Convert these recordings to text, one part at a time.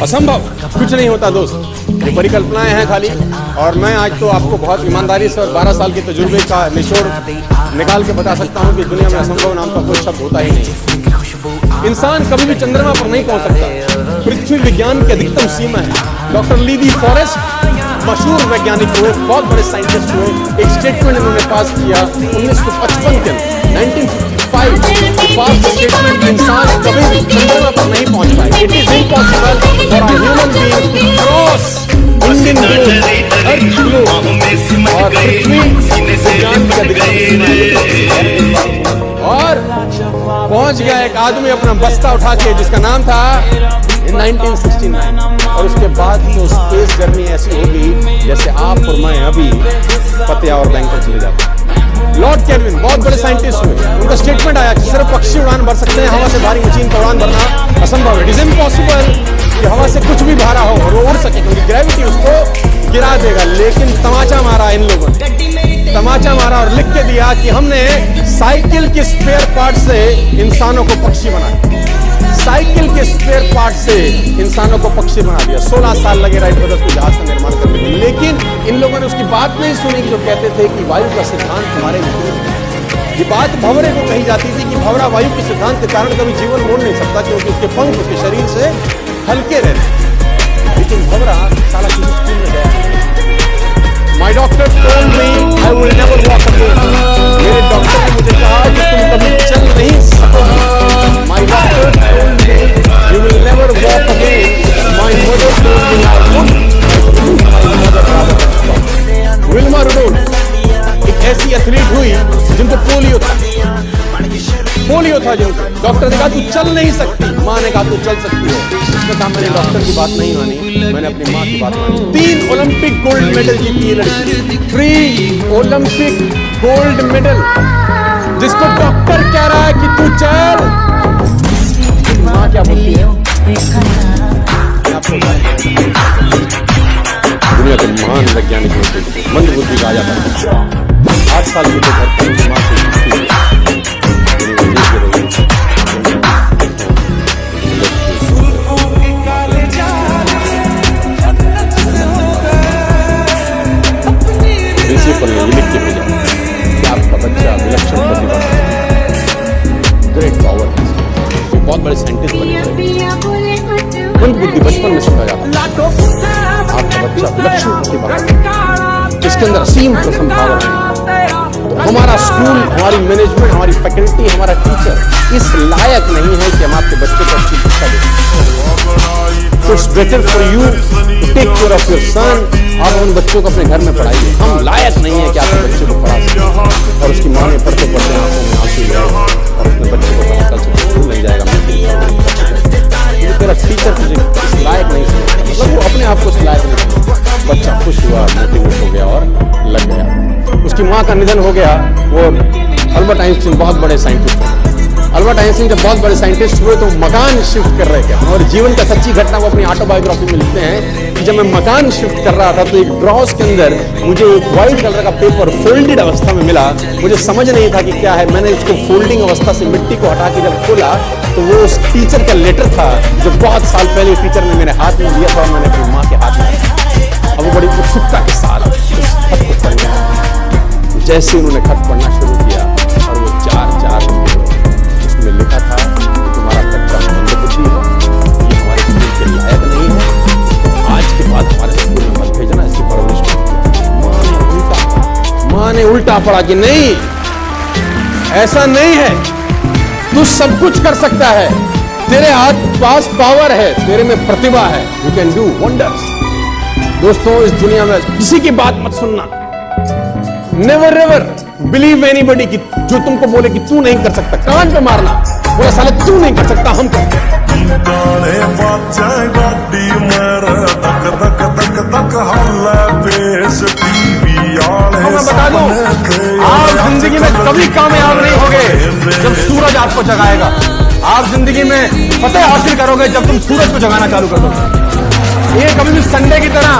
असंभव कुछ नहीं होता दोस्त, ये परिकल्पनाएं हैं खाली। और मैं आज तो आपको बहुत ईमानदारी से और 12 साल के तजुर्बे का निचोड़ निकाल के बता सकता हूँ कि दुनिया में असंभव नाम का कोई शब्द होता ही नहीं। इंसान कभी भी चंद्रमा पर नहीं पहुंच सकता, पृथ्वी विज्ञान की अधिकतम सीमा है। डॉक्टर ली फॉरेस्ट मशहूर वैज्ञानिक हुए, बहुत बड़े साइंटिस्ट हुए, एक स्टेटमेंट इन्होंने पास किया 1955 के 1955 पास स्टेटमेंट, इंसान कभी भी चंद्रमा पर नहीं पहुंच पाए। It is impossible for a human being to cross Indian globe, earth globe और पृथ्वी विज्ञान की अधिकतम सीमा। और पहुंच गया एक आदमी अपना बस्ता उठा के, जिसका नाम था 1969। और उसके बाद तो स्पेस जर्नी ऐसी होगी जैसे आप और मैं अभी पतिया और बैंकॉक चले जाते हैं। लॉर्ड केल्विन बहुत बड़े साइंटिस्ट हुए, उनका स्टेटमेंट आया कि सिर्फ पक्षी उड़ान भर सकते हैं, हवा से भारी मशीन का उड़ान भरना असंभव है। इट इज इम्पॉसिबल कि हवा से कुछ भी भारा हो और वो उड़ सके, क्योंकि ग्रेविटी उसको गिरा देगा। लेकिन तमाचा मारा इन लोगों ने, तमाचा मारा और लिख के दिया कि हमने साइकिल के स्पेयर पार्ट से इंसानों को पक्षी बनाया, साइकिल के स्पेयर पार्ट से इंसानों को पक्षी बना दिया। 16 साल लगे राइट ब्रदर्स को जहाज का निर्माण करने में, लेकिन इन लोगों ने उसकी बात नहीं सुनी जो कहते थे कि वायु का सिद्धांत हमारे विपरीत है। ये बात भंवरे को कही जाती थी कि भंवरा वायु के सिद्धांत के कारण कभी जीवन मोड़ नहीं सकता, क्योंकि उसके पंख उसके शरीर से हल्के रहते। लेकिन भंवरा साला किसी स्कूल में गया। माई doctor told me I will never walk again. मेरे डॉक्टर ने मुझे कहा कि तुम कभी चल नहीं सकोगे। माई doctor told me you will never walk again. My mother told me I would. My mother rather. Wilma Rudolph एक ऐसी एथलीट हुई जिनको पोलियो था, पोलियो था जिनको। डॉक्टर ने कहा तू चल नहीं सकती, माँ ने कहा तू चल सकती हो। उसने कहा मैंने डॉक्टर की बात नहीं मानी, मैंने अपनी माँ की बात मानी। 3 ओलंपिक गोल्ड मेडल जीती है लड़की, 3 ओलंपिक गोल्ड मेडल, जिसको डॉक्टर कह रहा है कि तू चल। माँ क्या बोलती है? दुनिया के महान वैज्ञानिक मंद बुद्धि का आ जाता है। 8 साल की तो घर पर माँ से लिख के भेजा कि आपका बच्चा विलक्षण प्रतिभा, ग्रेट पावर, बहुत बड़े साइंटिस्ट बने। मंद बुद्धि बचपन में समझा जाता है आपका बच्चा विलक्षण प्रतिभा, जिसके अंदर असीम संभावना है। तो हमारा स्कूल, हमारी मैनेजमेंट, हमारी फैकल्टी, हमारा टीचर इस लायक नहीं है कि हम आपके बच्चे को अच्छी शिक्षा दें। So it's better for you to take care of your son। आप उन बच्चों को अपने घर में पढ़ाइए। हम लायक नहीं है कि आपके बच्चे को पढ़ा सकें। और उसकी माँ ने पढ़ते पढ़ते आंखों में आंसू ले और अपने बच्चे को कहा कल से स्कूल नहीं जाएगा, तेरा टीचर मुझे इस लायक नहीं समझता। मतलब वो अपने आप को इस लायक नहीं समझता। बच्चा खुश हुआ, मोटिवेट हो गया और लग गया। उसकी माँ का निधन हो गया। वो अल्बर्ट आइंस्टीन बहुत बड़े साइंटिस्ट थे। अल्बर्ट आइंस्टीन जब बहुत बड़े साइंटिस्ट हुए तो मकान शिफ्ट कर रहे थे, और जीवन का सच्ची घटना वो अपनी ऑटोबायोग्राफी में लिखते हैं कि जब मैं मकान शिफ्ट कर रहा था तो एक ड्रॉज के अंदर मुझे एक व्हाइट कलर का पेपर फोल्डेड अवस्था में मिला। मुझे समझ नहीं था कि क्या है। मैंने उसको फोल्डिंग अवस्था से मिट्टी को हटा के जब खोला तो वो उस टीचर का लेटर था जो बहुत साल पहले टीचर ने मेरे हाथ में दिया था और मैंने अपनी माँ के हाथ में। अब वो बड़ी उत्सुकता के साथ उस खत को पढ़ने, जैसे उन्होंने खत पढ़ना शुरू किया और वो 4 उसमें लिखा था कि तुम्हारा बच्चा मंदबुद्धि है, ये हमारे स्कूल के लायक नहीं है, आज के बाद हमारे स्कूल में मत भेजना, इसकी परवरिश करो। माँ ने उल्टा पढ़ा कि नहीं, ऐसा नहीं है, तू सब कुछ कर सकता है, तेरे हाथ पास पावर है, तेरे में प्रतिभा है, यू कैन डू वंडर्स। दोस्तों इस दुनिया में किसी की बात मत सुनना, नेवर एवर बिलीव एनीबॉडी कि जो तुमको बोले कि तू नहीं कर सकता, कान पे मारना, बोला साले तू नहीं कर सकता, हम कर। मैं बता दूं, आप जिंदगी में कभी कामयाब नहीं होगे जब सूरज आपको जगाएगा। आप जिंदगी में फतेह हासिल करोगे जब तुम सूरज को जगाना चालू कर दोगे। ये कभी भी संडे की तरह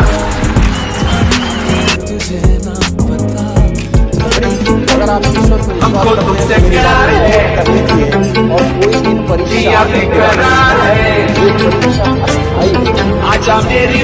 अगर आप ईश्वर को हमको तुमसे प्यार है और कोई दिन परीक्षा अस्थायी मेरी